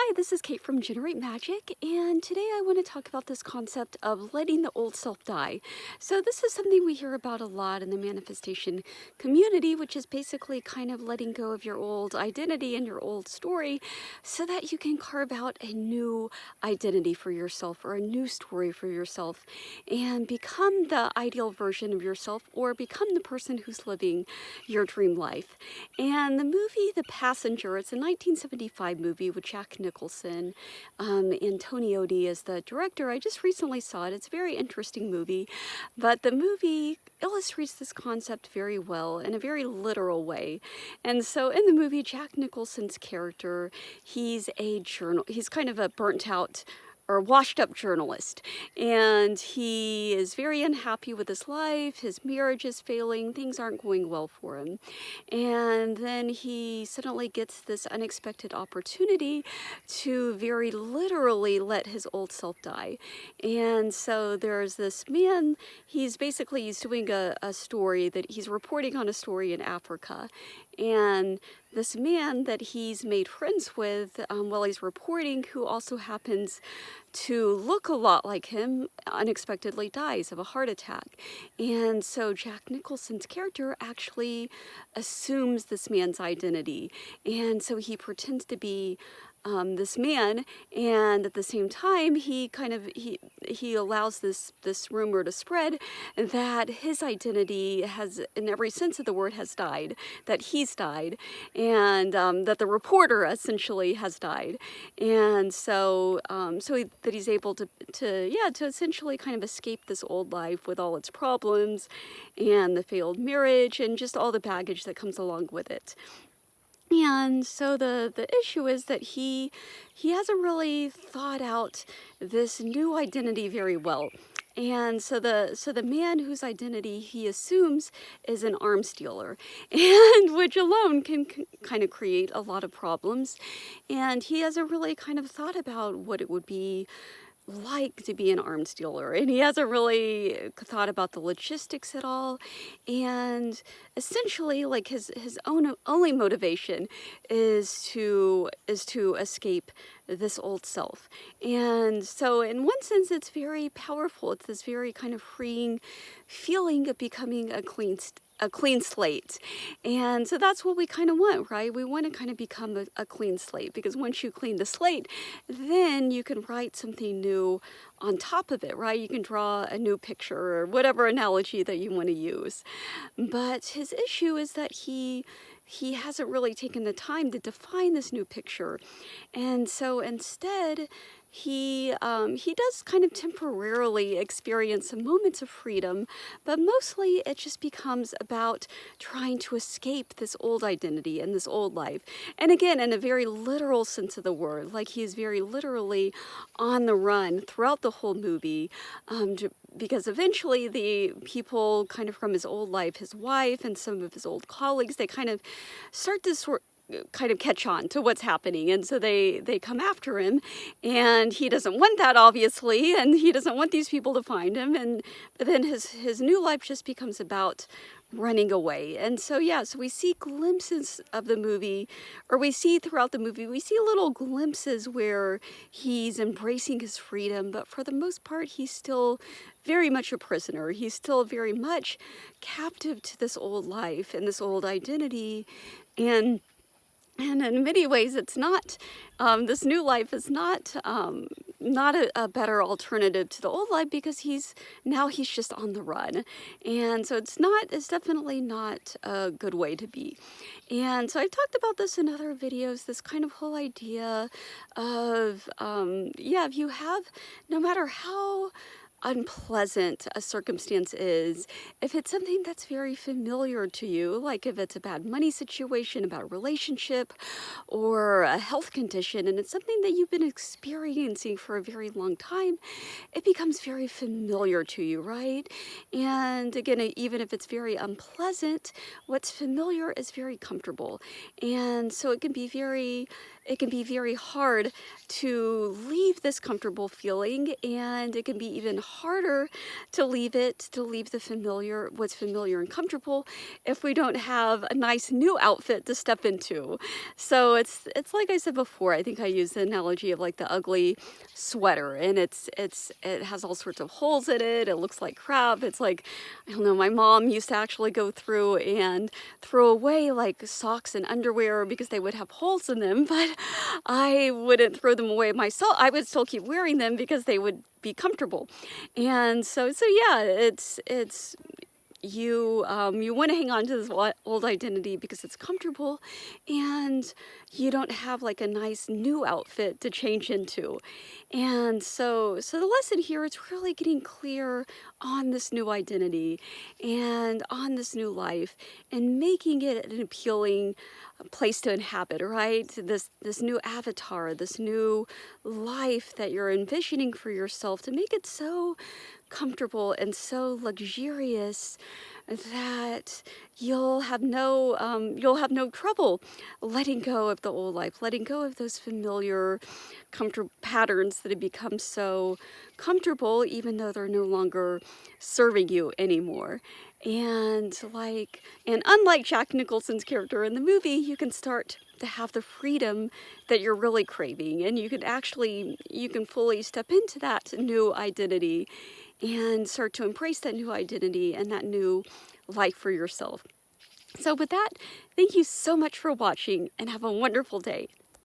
Hi, this is Kate from Generate Magic, and today I want to talk about this concept of letting the old self die. So this is something we hear about a lot in the manifestation community, which is basically kind of letting go of your old identity and your old story so that you can carve out a new identity for yourself or a new story for yourself and become the ideal version of yourself or become the person who's living your dream life. And the movie The Passenger, it's a 1975 movie with Jack Nicholson, and Tony Odi as the director. I just recently saw it. It's a very interesting movie, but the movie illustrates this concept very well in a very literal way. And so in the movie, Jack Nicholson's character, he's kind of a burnt out or washed up journalist, and he is very unhappy with his life. His marriage is failing, things aren't going well for him, and then he suddenly gets this unexpected opportunity to very literally let his old self die. And so there's this man, he's doing a story that he's reporting on, a story in Africa, and this man that he's made friends with while he's reporting, who also happens to look a lot like him, unexpectedly dies of a heart attack. And so Jack Nicholson's character actually assumes this man's identity. And so he pretends to be this man, and at the same time he allows this rumor to spread that his identity has, in every sense of the word, has died, that he's died, and that the reporter essentially has died. And so that he's able to essentially kind of escape this old life with all its problems and the failed marriage and just all the baggage that comes along with it. And so the issue is that he hasn't really thought out this new identity very well. And so the man whose identity he assumes is an arms dealer, and which alone can kind of create a lot of problems. And he hasn't really kind of thought about what it would be like to be an arms dealer, and he hasn't really thought about the logistics at all. And essentially, like, his only motivation is to escape this old self. And so in one sense it's very powerful. It's this very kind of freeing feeling of becoming a clean slate. And so that's what we kind of want, right? We want to kind of become a clean slate, because once you clean the slate, then you can write something new on top of it, right? You can draw a new picture or whatever analogy that you want to use. But his issue is that he hasn't really taken the time to define this new picture. And so instead, he does kind of temporarily experience some moments of freedom, but mostly it just becomes about trying to escape this old identity and this old life. And again, in a very literal sense of the word, like he is very literally on the run throughout the whole movie, because eventually the people kind of from his old life, his wife and some of his old colleagues, they kind of start to catch on to what's happening, and so they come after him, and he doesn't want that, obviously, and he doesn't want these people to find him, but then his new life just becomes about running away. And so so we see glimpses of the movie, or we see throughout the movie, we see little glimpses where he's embracing his freedom, but for the most part he's still very much a prisoner. He's still very much captive to this old life and this old identity. And in many ways, it's not, this new life is not a better alternative to the old life, because he's just on the run. And so it's definitely not a good way to be. And so I've talked about this in other videos, this kind of whole idea of, if you have, no matter how unpleasant a circumstance is, if it's something that's very familiar to you, like if it's a bad money situation, a bad relationship, or a health condition, and it's something that you've been experiencing for a very long time, it becomes very familiar to you, right? And again, even if it's very unpleasant, what's familiar is very comfortable. And so it can be very hard to leave this comfortable feeling, and it can be even harder to leave the familiar, what's familiar and comfortable, if we don't have a nice new outfit to step into. So it's like I said before, I think I used the analogy of like the ugly sweater, and it has all sorts of holes in it. It looks like crap. It's like, I don't know, my mom used to actually go through and throw away like socks and underwear because they would have holes in them, but I wouldn't throw them away myself. I would still keep wearing them because they would be comfortable. And so yeah, it's you want to hang on to this old identity because it's comfortable, and you don't have like a nice new outfit to change into. And so the lesson here is really getting clear on this new identity and on this new life, and making it an appealing place to inhabit, right? This new avatar, this new life that you're envisioning for yourself, to make it so comfortable and so luxurious that you'll have no trouble letting go of the old life, letting go of those familiar comfortable patterns that have become so comfortable, even though they're no longer serving you anymore. And unlike Jack Nicholson's character in the movie, you can start to have the freedom that you're really craving, and you can fully step into that new identity and start to embrace that new identity and that new life for yourself. So with that, thank you so much for watching, and have a wonderful day.